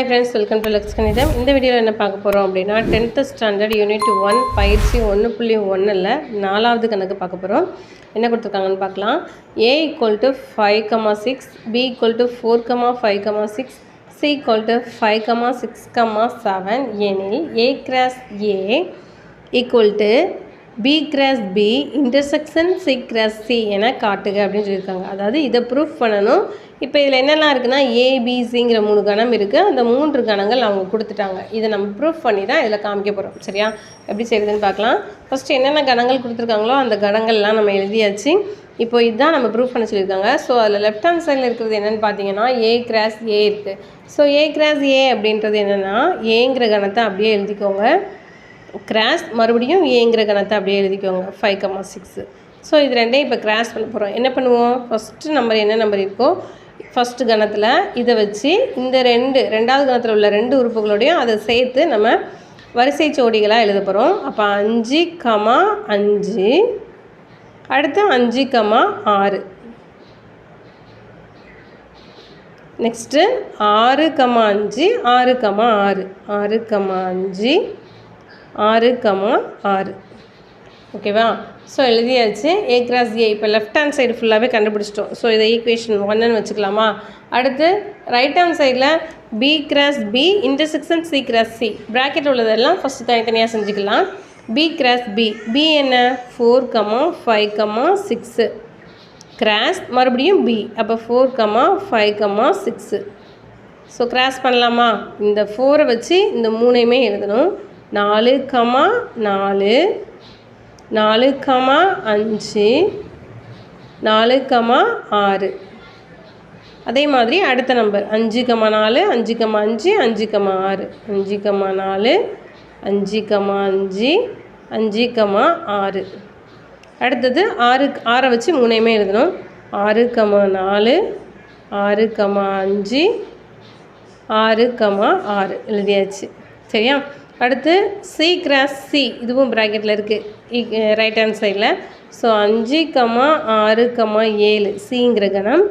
Hi friends, welcome to Lux Kanitham. இந்த வீடியோவில் என்ன பார்க்க போகிறோம் அப்படின்னா 10th ஸ்டாண்டர்ட் யூனிட் 1 பயிற்சி 1.1ல் 4வது கணக்கு பார்க்க போகிறோம். என்ன கொடுத்துருக்காங்கன்னு பார்க்கலாம். A = 5,6, B = 4,5,6, C = 5,6,7 எனில் A cross A = B cross B intersection C cross C என காட்டுக அப்படின்னு சொல்லியிருக்காங்க. அதாவது இதை ப்ரூஃப் பண்ணணும். இப்போ இதில் என்னெல்லாம் இருக்குன்னா ஏபிசிங்கிற 3 கணம் இருக்குது. அந்த 3 கணங்கள் அவங்க கொடுத்துட்டாங்க. இதை நம்ம ப்ரூஃப் பண்ணி தான் இதில் காமிக்க போகிறோம். சரியா, எப்படி செய்யுதுன்னு பார்க்கலாம். ஃபஸ்ட்டு என்னென்ன கணங்கள் கொடுத்துருக்காங்களோ அந்த கணங்கள்லாம் நம்ம எழுதியாச்சு. இப்போ இதுதான் நம்ம ப்ரூஃப் பண்ண சொல்லியிருக்காங்க. ஸோ அதில் லெஃப்ட் ஹேண்ட் சைடில் இருக்கிறது என்னென்னு பார்த்தீங்கன்னா A cross A இருக்குது. ஸோ A cross A அப்படின்றது என்னென்னா ஏங்கிற கணத்தை அப்படியே எழுதிக்கோங்க. கிராஸ் மறுபடியும் ஏங்கிற கணத்தை அப்படியே எழுதிக்கோங்க 5,6. ஸோ இது ரெண்டையும் இப்போ கிராஸ் பண்ண போகிறோம். என்ன பண்ணுவோம், ஃபஸ்ட்டு நம்பர் என்ன நம்பர் இருக்கோ ஃபஸ்ட்டு கணத்தில் இதை வச்சு இந்த ரெண்டாவது கணத்தில் உள்ள 2 உறுப்புகளோடையும் அதை சேர்த்து நம்ம வரிசை ஜோடிகளாக எழுத போகிறோம். அப்போ 5,5 அடுத்து 5,6 நெக்ஸ்ட்டு 6,5 6,6 6,5 6,6 ஓகேவா. ஸோ எழுதியாச்சு A cross A. இப்போ லெஃப்ட் ஹேண்ட் சைடு ஃபுல்லாகவே கண்டுபிடிச்சிட்டோம். ஸோ இதை ஈக்குவேஷன் 1ன்னு வச்சுக்கலாமா. அடுத்து ரைட் ஹேண்ட் சைடில் B cross B intersection C cross C bracket உள்ளதெல்லாம் ஃபஸ்ட்டு தனித்தனியாக செஞ்சுக்கலாம். B cross B B என்ன 4,5,6 கிராஸ் மறுபடியும் B அப்போ 4,5,6. ஸோ கிராஸ் பண்ணலாமா. இந்த 4 வச்சு இந்த 3ஐயுமே எழுதணும். 4,4 4,5 4,6 அதே மாதிரி அடுத்த நம்பர் 5,4 5,5 5,6 5,4 5,5 5,6 அடுத்தது 6 வச்சு 3ஐயுமே எழுதணும். 6,4 6,5 6,6 எழுதியாச்சு. சரியா. அடுத்து C cross C இதுவும் ப்ராக்கெட்டில் இருக்குது ரைட் ஹேண்ட் சைடில். ஸோ 5,6,7 சிங்கிற கணம்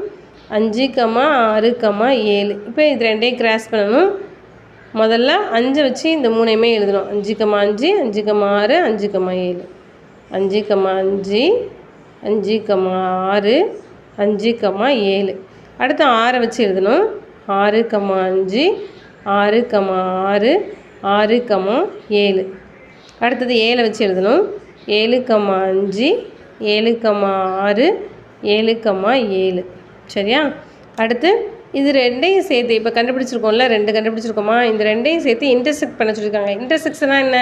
5,6,7. இப்போ இது ரெண்டையும் கிராஸ் பண்ணணும். முதல்ல 5 வச்சு இந்த 3ஐயுமே எழுதணும். 5,5 5,6 5,7 5,5 5,6 5,7. அடுத்து 6 வச்சு எழுதணும். 6,5 6,6 6,7. அடுத்தது 7 வச்சு எழுதணும். 7,5 7,6 7,7. சரியா. அடுத்து இது ரெண்டையும் சேர்த்து இப்போ கண்டுபிடிச்சிருக்கோம்ல 2 கண்டுபிடிச்சிருக்கோமா. இந்த ரெண்டையும் சேர்த்து இன்டர்செக்ட் பண்ண சொல்லியிருக்காங்க. இன்டர்செக்ஷனாக என்ன,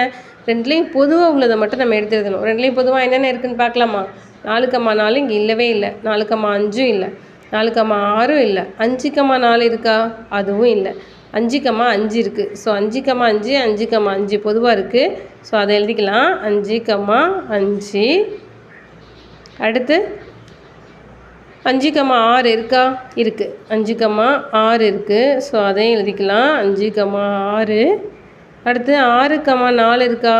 ரெண்டுலேயும் பொதுவாக உள்ளதை மட்டும் நம்ம எடுத்து எழுதணும். ரெண்டுலேயும் பொதுவாக என்னென்ன இருக்குதுன்னு பார்க்கலாமா. 4,4 இங்கே இல்லவே இல்லை. 4,5 இல்லை. 4,6 இல்லை. 5,4 இருக்கா, அதுவும் இல்லை. 5,5 இருக்குது. ஸோ 5,5 5,5 பொதுவாக இருக்குது. ஸோ அதை எழுதிக்கலாம் 5,5. அடுத்து 5,6 இருக்கா, இருக்குது. 5,6 இருக்குது. ஸோ அதையும் எழுதிக்கலாம் 5,6. அடுத்து 6,4 இருக்கா,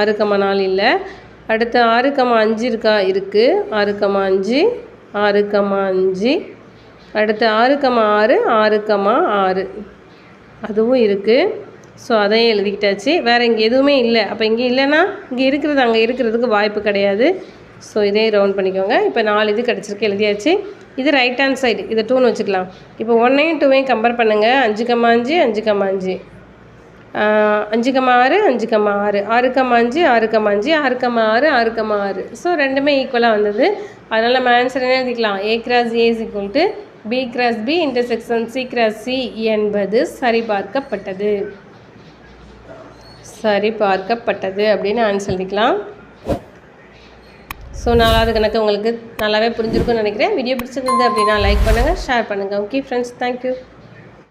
6,4 இல்லை. அடுத்து 6,5 இருக்கா, இருக்குது. 6,5 6,5. அடுத்து 6,6 6,6 அதுவும் இருக்குது. ஸோ அதையும் எழுதிக்கிட்டாச்சு. வேறு இங்கே எதுவுமே இல்லை. அப்போ இங்கே இல்லைன்னா இங்கே இருக்கிறது அங்கே இருக்கிறதுக்கு வாய்ப்பு கிடையாது. ஸோ இதையும் ரவுண்ட் பண்ணிக்கோங்க. இப்போ 4 இது கிடச்சிருக்கு, எழுதியாச்சு. இது ரைட் ஹேண்ட் சைடு, இதை 2ன்னு வச்சுக்கலாம். இப்போ 1ஐயும் 2ஐயும் கம்பேர் பண்ணுங்கள். 5,5 5,5 5,6 5,6 6,5 6,5 6,6 6,6. ஸோ ரெண்டுமே ஈக்குவலாக வந்தது. அதனால் நம்ம ஆன்சர் என்ன எழுதிக்கலாம். A cross A = B cross B intersection C cross C என்பது சரிபார்க்கப்பட்டது அப்படின்னு ஆன்சர் எழுதிக்கலாம். ஸோ 4வது கணக்கு உங்களுக்கு நல்லாவே புரிஞ்சிருக்குன்னு நினைக்கிறேன். வீடியோ பிடிச்சிருந்தது அப்படின்னா லைக் பண்ணுங்கள், ஷேர் பண்ணுங்கள். Okay friends, thank you.